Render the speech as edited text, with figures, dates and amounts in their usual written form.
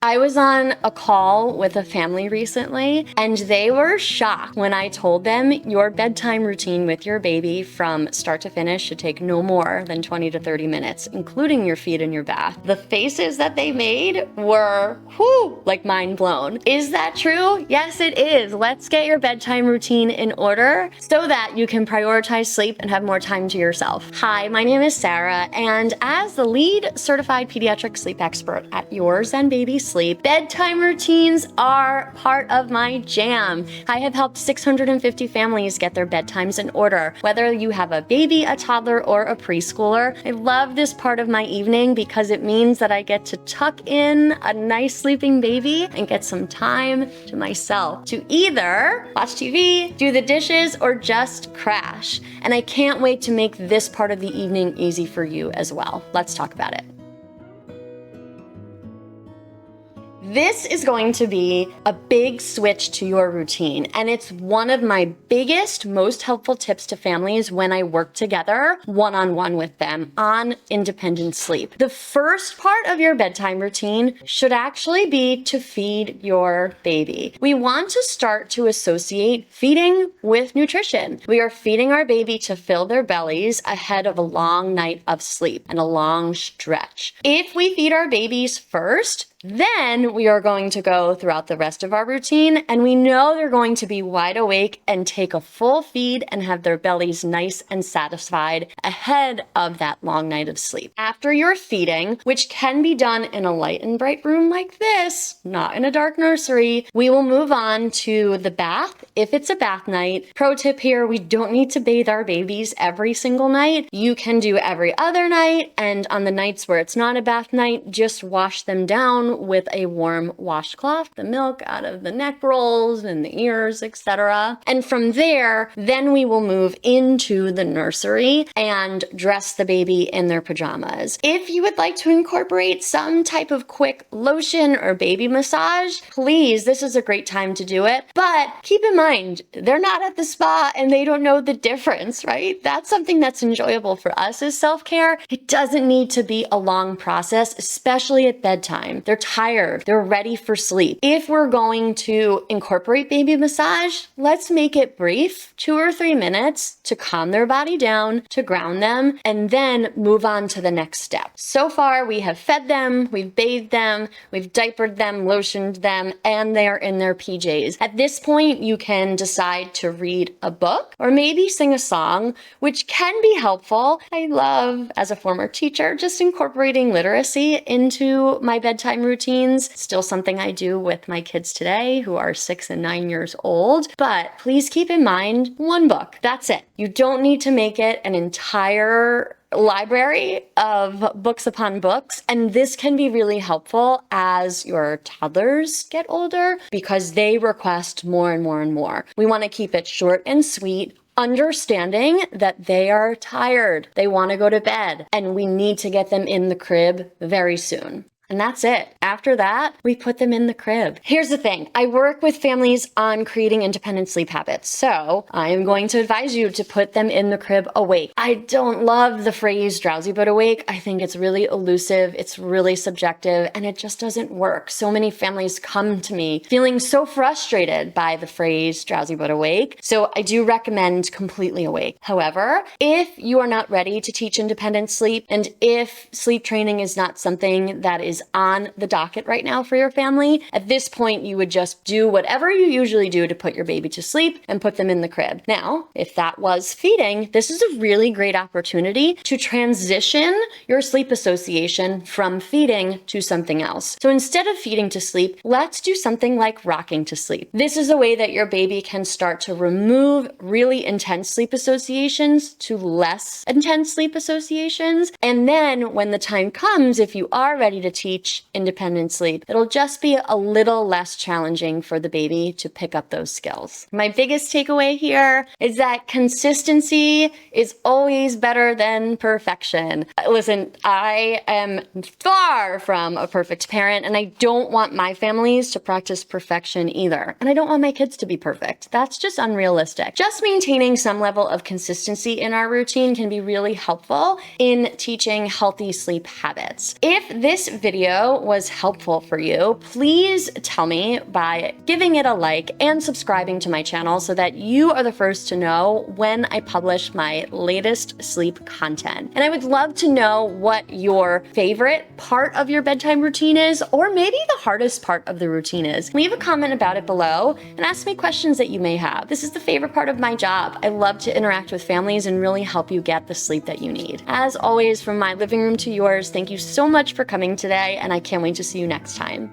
I was on a call with a family recently, and they were shocked when I told them your bedtime routine with your baby from start to finish should take no more than 20 to 30 minutes, including your feed and your bath. The faces that they made were, like mind blown. Is that true? Yes, it is. Let's get your bedtime routine in order so that you can prioritize sleep and have more time to yourself. Hi, my name is Sarah, and as the lead certified pediatric sleep expert at Your Zen Baby Sleep, bedtime routines are part of my jam. I have helped 650 families get their bedtimes in order. Whether you have a baby, a toddler, or a preschooler, I love this part of my evening because it means that I get to tuck in a nice sleeping baby and get some time to myself to either watch TV, do the dishes, or just crash. And I can't wait to make this part of the evening easy for you as well. Let's talk about it. This is going to be a big switch to your routine, and it's one of my biggest, most helpful tips to families when I work together one-on-one with them on independent sleep. The first part of your bedtime routine should actually be to feed your baby. We want to start to associate feeding with nutrition. We are feeding our baby to fill their bellies ahead of a long night of sleep and a long stretch. If we feed our babies first, then we are going to go throughout the rest of our routine, and we know they're going to be wide awake and take a full feed and have their bellies nice and satisfied ahead of that long night of sleep. After your feeding, which can be done in a light and bright room like this, not in a dark nursery, we will move on to the bath if it's a bath night. Pro tip here, we don't need to bathe our babies every single night. You can do every other night, and on the nights where it's not a bath night, just wash them down with a warm washcloth, the milk out of the neck rolls and the ears, etc. And from there, then we will move into the nursery and dress the baby in their pajamas. If you would like to incorporate some type of quick lotion or baby massage, please, this is a great time to do it. But keep in mind, they're not at the spa and they don't know the difference, right? That's something that's enjoyable for us as self-care. It doesn't need to be a long process, especially at bedtime. They're tired, they're ready for sleep. If we're going to incorporate baby massage, let's make it brief, 2 or 3 minutes to calm their body down, to ground them, and then move on to the next step. So far, we have fed them, we've bathed them, we've diapered them, lotioned them, and they are in their PJs. At this point, you can decide to read a book or maybe sing a song, which can be helpful. I love, as a former teacher, just incorporating literacy into my bedtime routines. Still something I do with my kids today who are 6 and 9 years old. But please keep in mind, one book, that's it. You don't need to make it an entire library of books upon books. And this can be really helpful as your toddlers get older because they request more and more and more. We want to keep it short and sweet, understanding that they are tired, they want to go to bed, and we need to get them in the crib very soon. And that's it. After that, we put them in the crib. Here's the thing. I work with families on creating independent sleep habits. So I am going to advise you to put them in the crib awake. I don't love the phrase drowsy but awake. I think it's really elusive. It's really subjective and it just doesn't work. So many families come to me feeling so frustrated by the phrase drowsy but awake. So I do recommend completely awake. However, if you are not ready to teach independent sleep and if sleep training is not something that is on the docket right now for your family, at this point, you would just do whatever you usually do to put your baby to sleep and put them in the crib. Now, if that was feeding, this is a really great opportunity to transition your sleep association from feeding to something else. So instead of feeding to sleep, let's do something like rocking to sleep. This is a way that your baby can start to remove really intense sleep associations to less intense sleep associations. And then when the time comes, if you are ready to teach independent sleep, it'll just be a little less challenging for the baby to pick up those skills. My biggest takeaway here is that consistency is always better than perfection. Listen, I am far from a perfect parent, and I don't want my families to practice perfection either. And I don't want my kids to be perfect. That's just unrealistic. Just maintaining some level of consistency in our routine can be really helpful in teaching healthy sleep habits. If this video video was helpful for you, please tell me by giving it a like and subscribing to my channel so that you are the first to know when I publish my latest sleep content. And I would love to know what your favorite part of your bedtime routine is, or maybe the hardest part of the routine is. Leave a comment about it below and ask me questions that you may have. This is the favorite part of my job. I love to interact with families and really help you get the sleep that you need. As always, from my living room to yours, thank you so much for coming today, and I can't wait to see you next time.